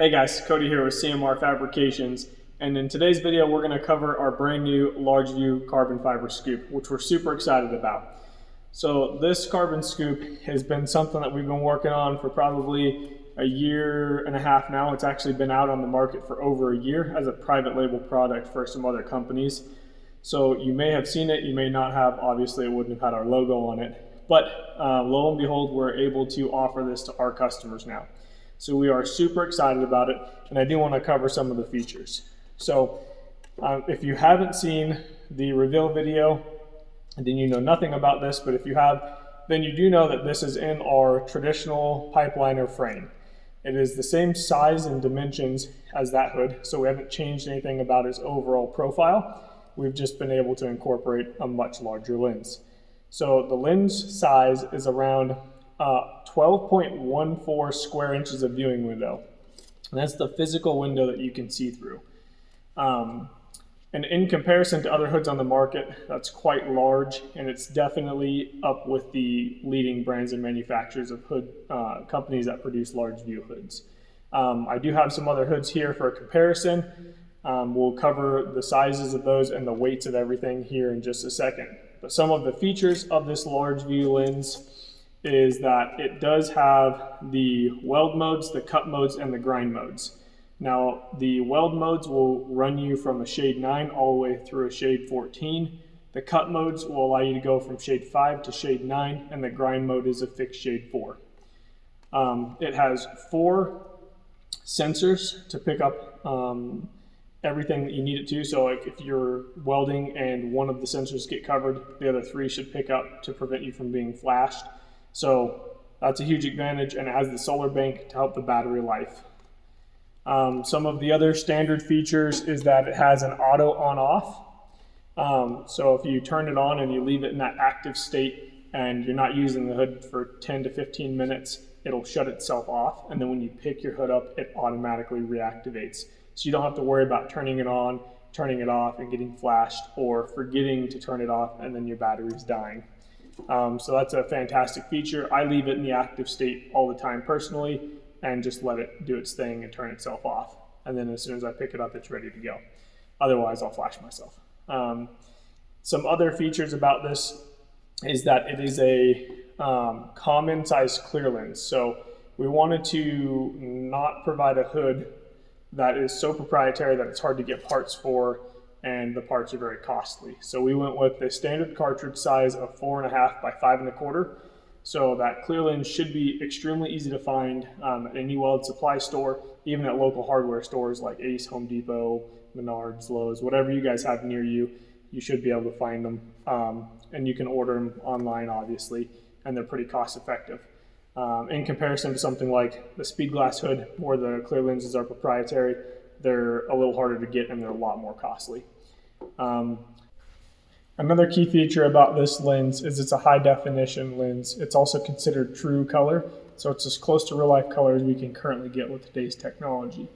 Hey guys, Cody here with CMR Fabrications, and in today's video we're going to cover our brand new large view carbon fiber scoop, which we're super excited about. So this carbon scoop has been something that we've been working on for probably a year and a half now. It's actually been out on the market for over a year as a private label product for some other companies. So you may have seen it, you may not have. Obviously it wouldn't have had our logo on it, but lo and behold, we're able to offer this to our customers now. So we are super excited about it, and I do want to cover some of the features. So if you haven't seen the reveal video, then you know nothing about this, but if you have, then you do know that this is in our traditional pipeliner frame. It is the same size and dimensions as that hood, so we haven't changed anything about its overall profile. We've just been able to incorporate a much larger lens. So the lens size is around 12.14 square inches of viewing window. And that's the physical window that you can see through. And in comparison to other hoods on the market, that's quite large, and it's definitely up with the leading brands and manufacturers of hood companies that produce large view hoods. I do have some other hoods here for a comparison. We'll cover the sizes of those and the weights of everything here in just a second. But some of the features of this large view lens is that it does have the weld modes, the cut modes, and the grind modes. Now, the weld modes will run you from a shade 9 all the way through a shade 14. The cut modes will allow you to go from shade 5 to shade 9, and the grind mode is a fixed shade 4. It has 4 sensors to pick up everything that you need it to. So like if you're welding and one of the sensors get covered, the other 3 should pick up to prevent you from being flashed. So that's a huge advantage, and it has the solar bank to help the battery life. Some of the other standard features is that it has an auto on-off. So if you turn it on and you leave it in that active state and you're not using the hood for 10 to 15 minutes, it'll shut itself off. And then when you pick your hood up, it automatically reactivates. So you don't have to worry about turning it on, turning it off, and getting flashed, or forgetting to turn it off and then your battery's dying. So that's a fantastic feature. I leave it in the active state all the time personally and just let it do its thing and turn itself off. And then as soon as I pick it up, it's ready to go. Otherwise, I'll flash myself. Some other features about this is that it is a common size clear lens. So we wanted to not provide a hood that is so proprietary that it's hard to get parts for, and the parts are very costly. So we went with the standard cartridge size of 4.5 by 5.25. So that clear lens should be extremely easy to find at any weld supply store, even at local hardware stores like Ace, Home Depot, Menards, Lowe's, whatever you guys have near you, you should be able to find them. And you can order them online, obviously, and they're pretty cost effective. In comparison to something like the Speed Glass hood, where the clear lenses are proprietary, they're a little harder to get and they're a lot more costly. Another key feature about this lens is it's a high definition lens. It's also considered true color, so it's as close to real life color as we can currently get with today's technology.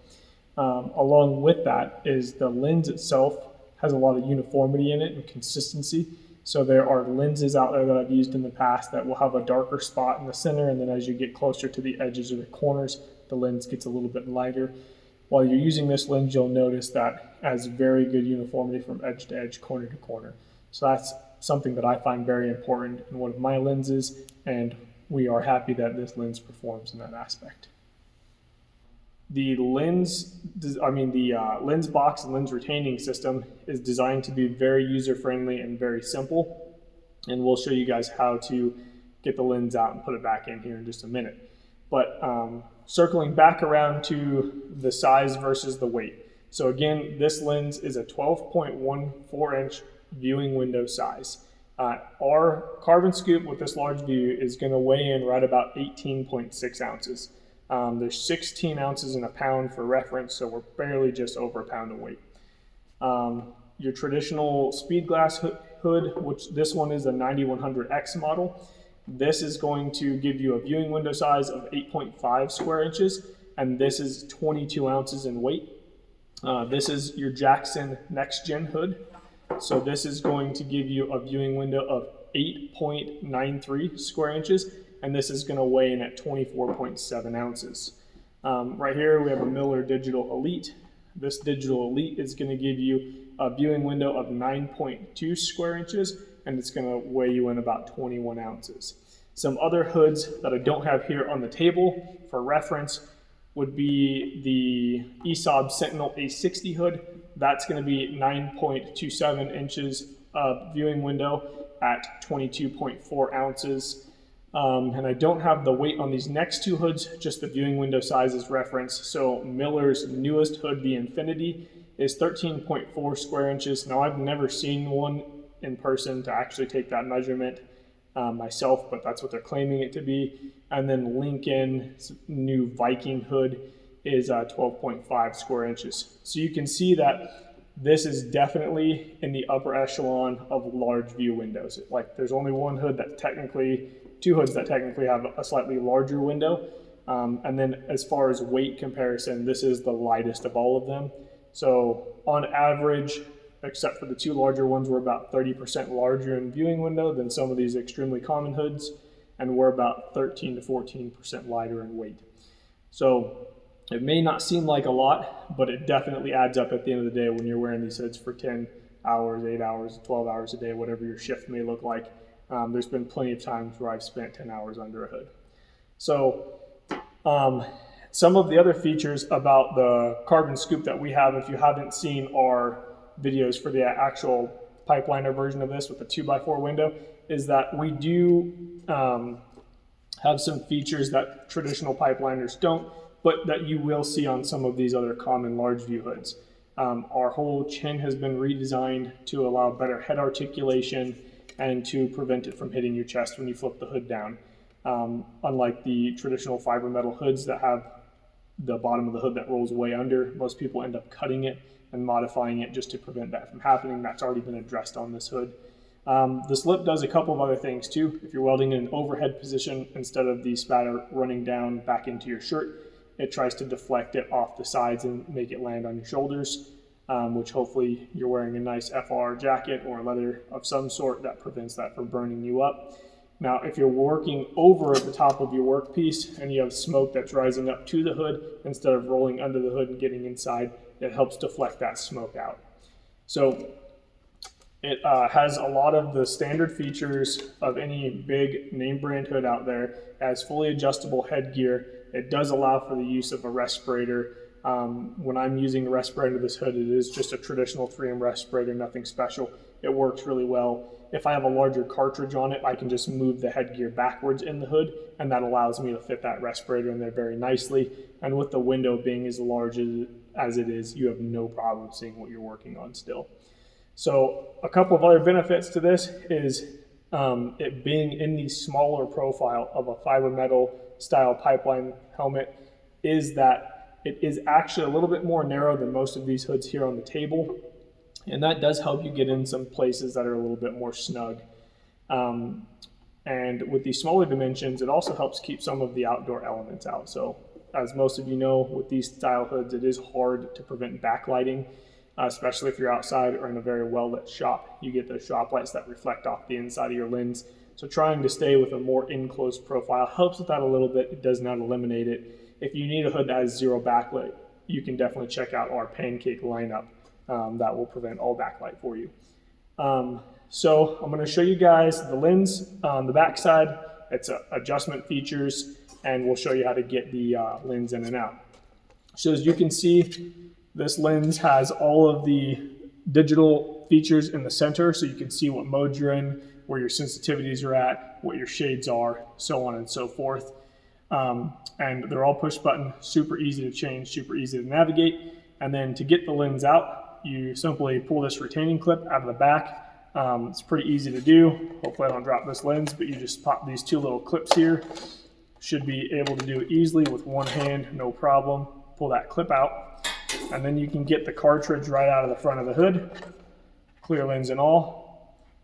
Along with that is the lens itself has a lot of uniformity in it and consistency. So there are lenses out there that I've used in the past that will have a darker spot in the center, and then as you get closer to the edges or the corners, the lens gets a little bit lighter. While you're using this lens, you'll notice that it has very good uniformity from edge to edge, corner to corner. So that's something that I find very important in one of my lenses, and we are happy that this lens performs in that aspect. The lens box and lens retaining system is designed to be very user-friendly and very simple, and we'll show you guys how to get the lens out and put it back in here in just a minute. But circling back around to the size versus the weight. So again, this lens is a 12.14 inch viewing window size. Our carbon scoop with this large view is going to weigh in right about 18.6 ounces. There's 16 ounces in a pound for reference, so we're barely just over a pound of weight. Your traditional Speed Glass hood, which this one is a 9100X model, this is going to give you a viewing window size of 8.5 square inches, and this is 22 ounces in weight. This is your Jackson Next Gen hood. So this is going to give you a viewing window of 8.93 square inches, and this is going to weigh in at 24.7 ounces. Right here we have a Miller Digital Elite. This Digital Elite is going to give you a viewing window of 9.2 square inches, and it's going to weigh you in about 21 ounces. Some other hoods that I don't have here on the table for reference would be the ESAB Sentinel A60 hood. That's going to be 9.27 inches of viewing window at 22.4 ounces. And I don't have the weight on these next two hoods, just the viewing window size as reference. So Miller's newest hood, the Infinity, is 13.4 square inches. Now I've never seen one in person to actually take that measurement myself, but that's what they're claiming it to be. And then Lincoln's new Viking hood is 12.5 square inches. So you can see that this is definitely in the upper echelon of large view windows. Like there's only one hood that technically, two hoods that technically have a slightly larger window. And then as far as weight comparison, this is the lightest of all of them. So on average, except for the two larger ones, we're about 30% larger in viewing window than some of these extremely common hoods, and we're about 13 to 14% lighter in weight. So it may not seem like a lot, but it definitely adds up at the end of the day when you're wearing these hoods for 10 hours, 8 hours, 12 hours a day, whatever your shift may look like. There's been plenty of times where I've spent 10 hours under a hood. So some of the other features about the carbon scoop that we have, if you haven't seen our videos for the actual pipeliner version of this with the 2x4 window, is that we do have some features that traditional pipeliners don't, but that you will see on some of these other common large view hoods. Our whole chin has been redesigned to allow better head articulation and to prevent it from hitting your chest when you flip the hood down. Unlike the traditional fiber metal hoods that have the bottom of the hood that rolls way under, most people end up cutting it and modifying it just to prevent that from happening. That's already been addressed on this hood. This lip does a couple of other things too. If you're welding in an overhead position, instead of the spatter running down back into your shirt, it tries to deflect it off the sides and make it land on your shoulders, which hopefully you're wearing a nice FR jacket or leather of some sort that prevents that from burning you up. Now, if you're working over the top of your workpiece and you have smoke that's rising up to the hood instead of rolling under the hood and getting inside, it helps deflect that smoke out. So it has a lot of the standard features of any big name brand hood out there. It has fully adjustable headgear. It does allow for the use of a respirator. When I'm using a respirator to this hood, it is just a traditional 3M respirator, nothing special. It works really well. If I have a larger cartridge on it, I can just move the headgear backwards in the hood, and that allows me to fit that respirator in there very nicely. And with the window being as large as it is, you have no problem seeing what you're working on still. So a couple of other benefits to this is it being in the smaller profile of a fiber metal style pipeline helmet is that it is actually a little bit more narrow than most of these hoods here on the table. And that does help you get in some places that are a little bit more snug. And with these smaller dimensions, it also helps keep some of the outdoor elements out. So as most of you know, with these style hoods, it is hard to prevent backlighting, especially if you're outside or in a very well-lit shop. You get those shop lights that reflect off the inside of your lens. So trying to stay with a more enclosed profile helps with that a little bit. It does not eliminate it. If you need a hood that has zero backlight, you can definitely check out our pancake lineup. That will prevent all backlight for you. So I'm going to show you guys the lens on the back side. It's adjustment features, and we'll show you how to get the lens in and out. So as you can see, this lens has all of the digital features in the center, so you can see what mode you're in, where your sensitivities are at, what your shades are, so on and so forth. And they're all push button, super easy to change, super easy to navigate. And then to get the lens out, you simply pull this retaining clip out of the back. It's pretty easy to do. Hopefully I don't drop this lens, but you just pop these two little clips here. Should be able to do it easily with one hand, no problem. Pull that clip out, and then you can get the cartridge right out of the front of the hood, clear lens and all.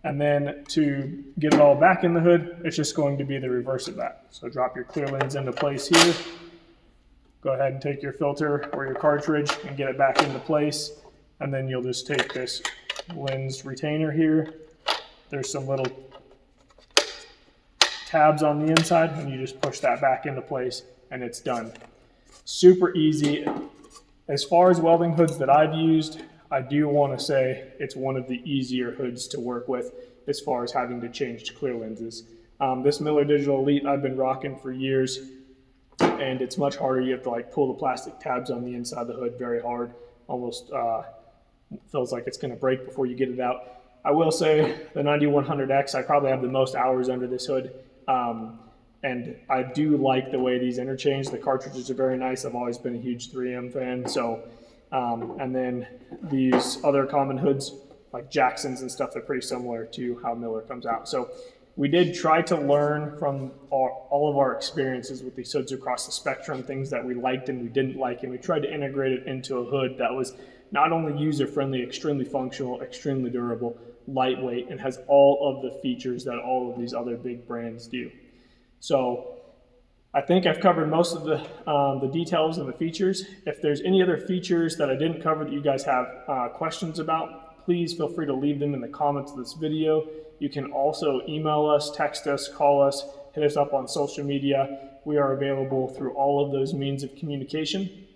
And then to get it all back in the hood, it's just going to be the reverse of that. So drop your clear lens into place here. Go ahead and take your filter or your cartridge and get it back into place. And then you'll just take this lens retainer here. There's some little tabs on the inside, and you just push that back into place and it's done. Super easy. As far as welding hoods that I've used, I do want to say it's one of the easier hoods to work with as far as having to change clear lenses. This Miller Digital Elite I've been rocking for years, and it's much harder. You have to like pull the plastic tabs on the inside of the hood very hard, almost feels like it's going to break before you get it out. I will say the 9100X, I probably have the most hours under this hood. And I do like the way these interchange. The cartridges are very nice. I've always been a huge 3M fan. So, and then these other common hoods like Jackson's and stuff, they're pretty similar to how Miller comes out. So we did try to learn from all of our experiences with these hoods across the spectrum, things that we liked and we didn't like, and we tried to integrate it into a hood that was not only user-friendly, extremely functional, extremely durable, lightweight, and has all of the features that all of these other big brands do. So I think I've covered most of the details and the features. If there's any other features that I didn't cover that you guys have questions about, please feel free to leave them in the comments of this video. You can also email us, text us, call us, hit us up on social media. We are available through all of those means of communication.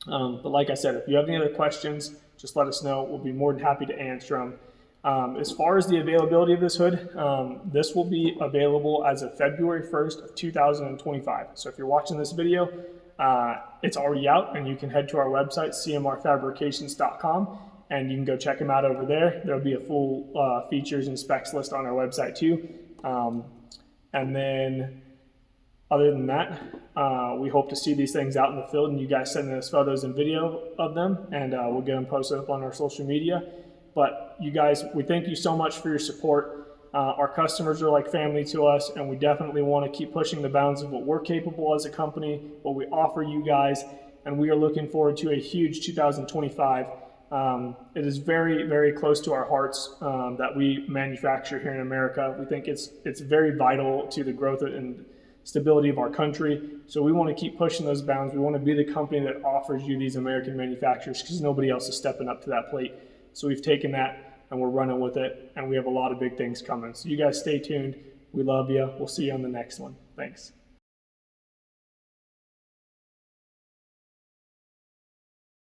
But like I said, if you have any other questions, just let us know. We'll be more than happy to answer them. As far as the availability of this hood, this will be available as of February 1st of 2025. So if you're watching this video, it's already out, and you can head to our website, cmrfabrications.com, and you can go check them out over there. There'll be a full features and specs list on our website too. And then other than that, we hope to see these things out in the field and you guys sending us photos and video of them, and we'll get them posted up on our social media. But you guys, we thank you so much for your support. Our customers are like family to us, and we definitely want to keep pushing the bounds of what we're capable as a company, what we offer you guys, and we are looking forward to a huge 2025. It is very, very close to our hearts that we manufacture here in America. We think it's very vital to the growth and stability of our country. So we want to keep pushing those bounds. We want to be the company that offers you these American manufacturers, because nobody else is stepping up to that plate. So we've taken that and we're running with it, and we have a lot of big things coming. So you guys stay tuned. We love you. We'll see you on the next one. Thanks.